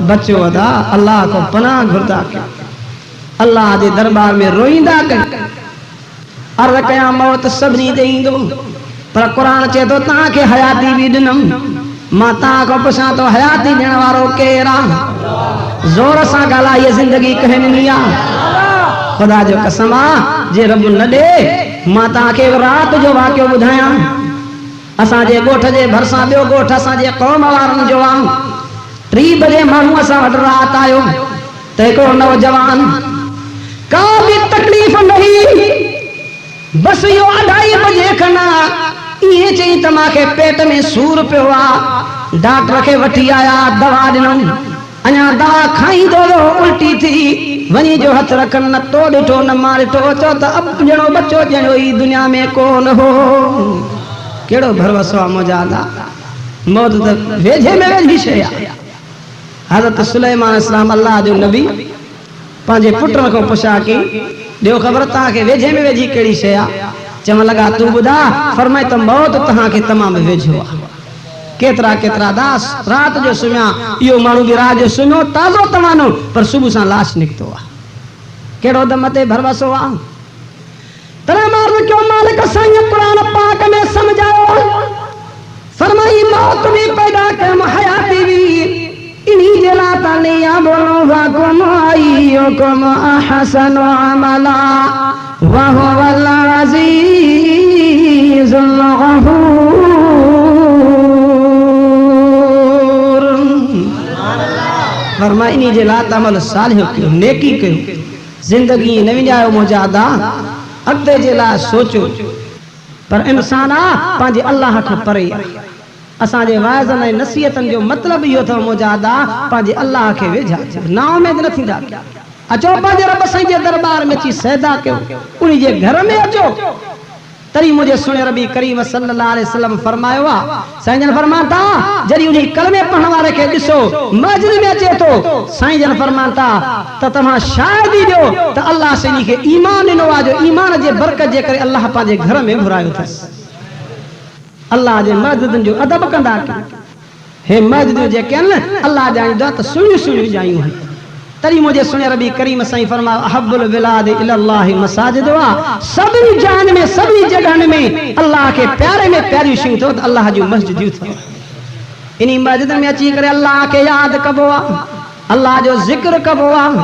बचो अदा अल्लाह को पनाह घुरदा के अल्लाह जे दरबार में रोईंदा के अर्ज़ कया मौत सभिनी ते ईंदो पर कुरान चे तो ता के हयाती भी दिनम मां ता को पुछां तो हयाती ॾियण वारो केरु आहे ज़ोर सां ॻाल्हाए ज़िंदगी कंहिं ॾिनी आहे खुदा जो कसम आहे जे रब न ॾे मां तव्हांखे राति जो वाक़ियो ॿुधायां असांजे ॻोठ जे भरिसां ॿियो ॻोठ असांजे क़ौम वारनि जो आहे 3 बजे माण्हू असां वटि राति आयो त हिकिड़ो नौजवान का बि तकलीफ़ नहीं बस इहो 2:30 बजे खना इहे चई त मूंखे पेट में सूर पियो आहे डॉक्टर खे वठी आया दवा ॾिनऊं अञा दवा खाईंदो वियो उल्टी थी वञी जो हथ रखनि न तो ॾिठो न मां ॾिठो चओ त अब ॼणो बचो ॼणो ई दुनिया में कोन हो कहिड़ो भरवसो आहे मौजादा मौत त वेझे में वेझी शइ आहे हज़रत सुलेमान इस्लाम अल्लाह जो नबी पंहिंजे पुट खां पुछा की ॾियो ख़बर तव्हांखे वेझे में वेझी कहिड़ी शइ आहे चवण लॻा तूं ॿुधा फरमाए त मौत तव्हांखे तमामु वेझो आहे केतिरा केतिरा दास राति जो सुम्हिया इहो माण्हू बि राति जो सुम्हियो ताज़ो तवानो पर सुबुह सां लाश निकितो आहे कहिड़ो दम ते भरवसो आहे तॾहिं मां अर्ज़ कयो मालिक साईं क़ुरान पाक में समझायो फरमाई मौत भी पैदा कयम हयाती भी इन्हीं जे लाइ ताने या बोलो वाकुम आईयुकुम अहसनु अमला व हुवल अज़ीज़ुल गफूर फरमाई इन्हीं जे लाइ अमल सालिह कयो नेकी कयो जिंदगी न विञायो मुजादा अॻिते जे लाइ सोचो पर इंसान आहे पंहिंजे अल्लाह खां परे आहे असांजे वाइज़नि ऐं नसीहतनि जो मतिलबु इहो अथव मुजादा पंहिंजे अल्लाह खे वेझा नाव में न थींदा अचो पंहिंजे रब साईं जे दरबार में अची सैदा कयो उन जे घर में अचो तरी मुझे सुने रबी करीम सल्लल्लाहु अलैहि वसल्लम फरमायो आहे साईं जन फरमान था जॾहिं उन कलमे पढ़ण वारे खे ॾिसो मस्जिद में अचे थो साईं जन फरमान था त तव्हां शायदि ई ॾियो त अल्लाह साईं खे ईमान ॾिनो आहे जो ईमान जे बरकत जे करे अल्लाह पंहिंजे घर में घुरायो अथसि अल्लाह जे मस्जिदनि जो अदब कंदा हे मस्जिद जेके आहिनि अल्लाह ॼाणींदो आहे त सुहिणियूं सुहिणियूं ॼायूं आहिनि तरी मुझे सुने रबी करीम साईं फरमायो अहब्बुल बिलाद इलल्लाहि मसाजिदुहा सभिनी जान में सभिनी जगहनि में अल्लाह के प्यारे में प्यारियूं शयूं अथव त अल्लाह जूं मस्जिदियूं अथव इन मस्जिदनि में अची करे अल्लाह खे यादि कबो आहे अल्लाह जो ज़िक्र कबो आहे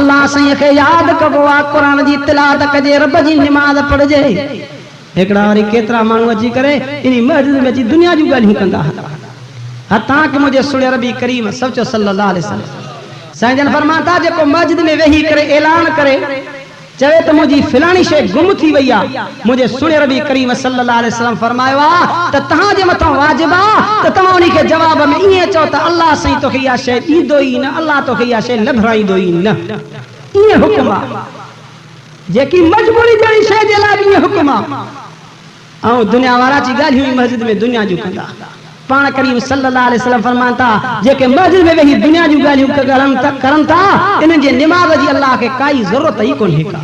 अल्लाह साईं खे यादि कबो आहे क़ुरान जी तिलावत कजे रब जी निमाज़ पढ़जे हिकिड़ा वरी केतिरा माण्हू अची करे इन मस्जिद में अची दुनिया जूं ॻाल्हियूं कंदा हथां के मुझे सुने रबी करीम सचो सल्लल्लाहु अलैहि वसल्लम साईं जन फरमाता जेको मस्जिद में वेही करे ऐलान करे चवे त मुंहिंजी फिलाणी शइ गुम थी वई आहे मुंहिंजे सुने रबी करीम सल्लल्लाहु अलैहि वसल्लम फरमायो आहे त तव्हां जे मथां वाजिब आहे त तव्हां उन खे जवाब में ईअं चओ त अल्लाह साईं तोखे इहा शइ ॾींदो ई न अल्लाह तोखे इहा शइ न घुराईंदो ई न ईअं हुकुम आहे जेकी मजबूरी जहिड़ी शइ जे लाइ ईअं हुकुम आहे ऐं दुनिया वारा जी ॻाल्हियूं मस्जिद में दुनिया जूं कंदा पाण करीम सल्लल्लाहु अलैहि वसल्लम फरमान था जेके मस्जिद में वेही दुनिया जूं ॻाल्हियूं करनि था इन्हनि जे निमाज़ जी अल्लाह खे काई ज़रूरत ई कोन्हे का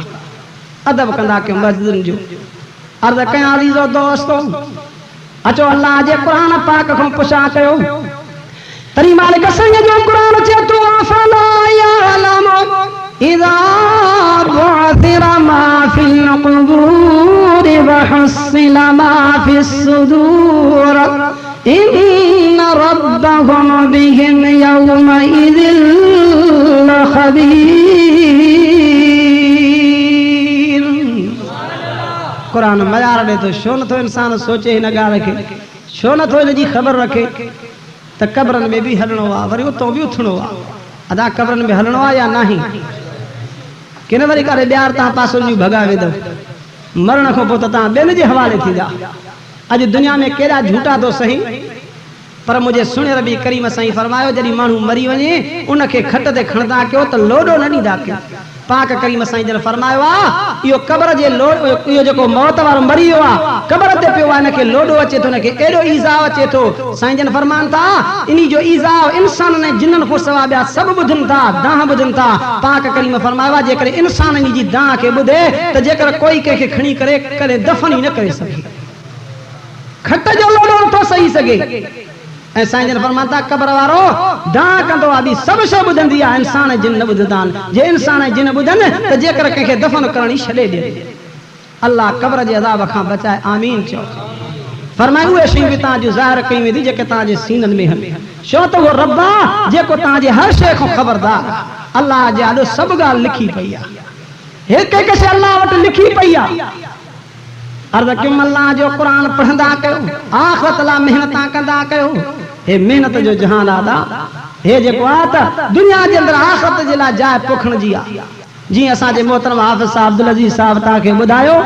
अदब कंदा कयो मस्जिदनि जो अर्ज़ कयां अज़ीज़ो दोस्तो अचो अल्लाह जे क़ुरान पाक खां पुछा कयो तरी मालिक साईं जो क़ुरान चए थो अफला यअलमु इज़ा बुअथिरा मा फिल क़ुबूर व हुस्सिला मा फिस सुदूर इन्न रब्बहुम बिहिम यौमइज़िन लख़बीर कुरान मयार ॾे तो छो नथो इंसान सोचे हिन ॻाल्हि खे छो नथो हिन जी ख़बर रखे त क़बरनि में बि हलणो आहे वरी उतो बि उथणो आहे अदा क़बरनि में हलणो आहे या नाही किन वरी करे ॿियार तव्हां पासो जूं भॻा वेंदव मरण खां पोइ त तव्हां ॿियनि जे हवाले थींदा अॼु दुनिया में केॾा झूठा तो सही पर मुझे सुने रबी करीम साईं फरमायो जॾहिं माण्हू मरी वञे उनखे खट ते खणंदा कयो त लोॾो न ॾींदा कयो पाक करीम साईं जन फरमायो आहे इहो क़बर जे इहो जेको मौत वारो मरी वियो आहे क़बर ते पियो आहे हिनखे लोॾो अचे थो हिनखे एॾो ईज़ाउ अचे थो साईं जन फरमान था इन जो ईज़ाउ इंसाननि ऐं जिन्ननि खां सवाइ ॿिया सभु ॿुधनि था दाह ॿुधनि था पाक करीम फरमायो आहे जेकर इंसान इन जी दाह खे ॿुधे त जेकर कोई कंहिंखे खणी करे कॾहिं दफ़न ई न करे सघे खट जो लोॾो नथो सही सघे ऐं साईं जन फरमाता कब्र वारो दां कंदो आहे, सभु शइ ॿुधंदी आहे, इंसान जिन न ॿुधंदा आहिनि। जे इंसान जिन ॿुधनि त जेकर कंहिंखे दफ़न करणी छॾे ॾे, अल्लाह कब्र जे अज़ाब खां बचाए, आमीन चओ। फरमायो उहे शयूं बि तव्हां जूं ज़ाहिर कयूं वेंदी जेके तव्हांजे सीननि में आहिनि, छो त उहो रब आहे जेको तव्हांजे हर शइ खां ख़बरदार। अल्लाह जे आॾो सभु ॻाल्हि लिखी पई आहे, हिक हिक शइ अल्लाह वटि लिखी पई आहे। अर्ज़ कयुमि अल्लाह जो क़ुर पढ़ंदा कयो, आख़िरत लाइ महिनत कंदा कयो। हे महिनत जो जहान आदा, हे जेको आहे त दुनिया जे अंदरि आख़िरत जे लाइ जाइ पोखण जी आहे। जीअं असांजे मोहतरम हाफ़िज़ साहब अब्दुल अज़ीज़ साहब तव्हांखे ॿुधायो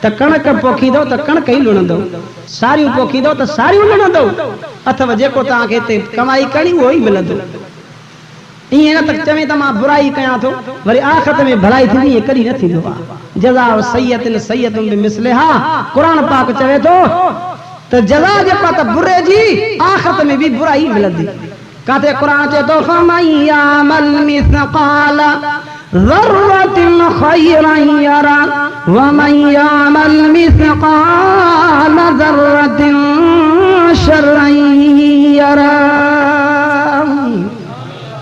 त कणक पोखींदो त कणक ई लुणंदो, सारियूं पोखींदो त सारियूं लुणंदो, अथव जेको तव्हांखे हिते कमाई करणी उहो ई मिलंदो। ईअं न त चवे त मां बुराई कयां थो वरी आख़िरत में भलाई थींदी, ईअं कॾहिं न थींदो आहे। जज़ाउ सय्यतिन सय्यतुन बिमिस्लिहा, क़ुर पाक चवे थो त जज़ा जेका त बुरे जी आख़िरत में बि बुराई मिलंदी। काथे क़ुर चए थो फमन यामल मिस्क़ाल ज़र्रतिन ख़ैरन यरा वमन यामल मिस्क़ाल ज़र्रतिन शर्रन यरा।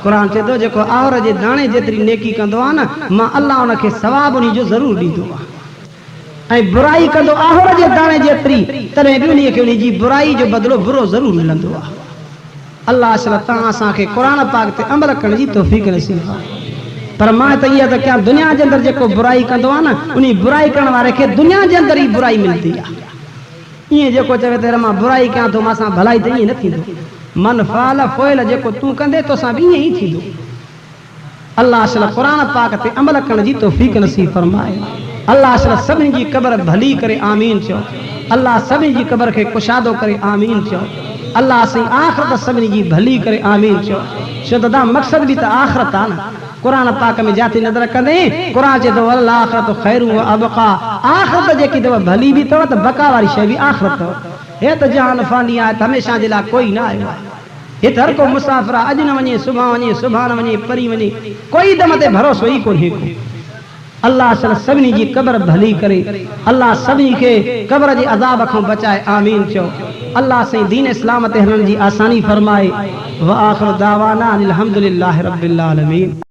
कुरान चए थो जेको आवर जे दाणे जेतिरी नेकी कंदो आहे न, मां अल्लाह उनखे सवाब उन जो ज़रूरु ॾींदो आहे। ऐं बुराई कंदो आवर जे दाणे जेतिरी, तॾहिं बि उनखे उन जी बुराई जो बदिलो बुरो ज़रूरु मिलंदो आहे। अल्लाह असल तव्हां असांखे क़ुर पाक ते अमल करण जी तौफ़ीक़ नसीब आहे। पर मां त इहा त कयां, दुनिया जे अंदरि जेको बुराई कंदो आहे न, उन बुराई करण वारे खे दुनिया जे अंदरि ई बुराई मिलंदी आहे। ईअं जेको चवे त मां बुराई कयां थो मां सां भलाई, त ईअं न थींदो। मन फाल फोइल जेको तूं कंदे तोसां बि ईअं ई थींदो। अल्लाह असल क़ुर पाक ते अमल करण जी तौफ़ीक़ नसीब फरमाए। अल्लाह असल सभिनी जी क़ब्र भली करे, आमीन चओ। अल्लाह सभिनी जी क़ब्र खे कुशादो करे, आमीन चओ। अल्लाह असीं आख़िरत सभिनी जी भली करे, आमीन चओ। छो त मक़सद बि त आख़िरत आहे न। क़ुर पाक में जाती नज़र कंदे क़ुर चए थो वल आख़िरतु ख़ैरु व अबक़ा, आख़िरत जेकी अथव भली बि अथव त बका वारी शइ बि आख़िरत अथव। हे त जहान फ़ानी आहे त हमेशह जे लाइ कोई न आयो आहे। हिते हर को मुसाफ़िर आहे, अॼु न वञे सुभाणे वञे, सुभाणे वञे परी वञे, कोई दम ते भरोसो ई कोन्हे को। अल्लाह असल सभिनी जी क़ब्र भली करे, अल्लाह सभिनी खे क़ब्र जे अज़ाब खां बचाए, आमीन चओ। अल्लाह साईं दीन इस्लाम ते हलण जी आसानी फरमाए। व आख़िर दावाना अनिल हम्दुलिल्लाहि रब्बिल आलमीन।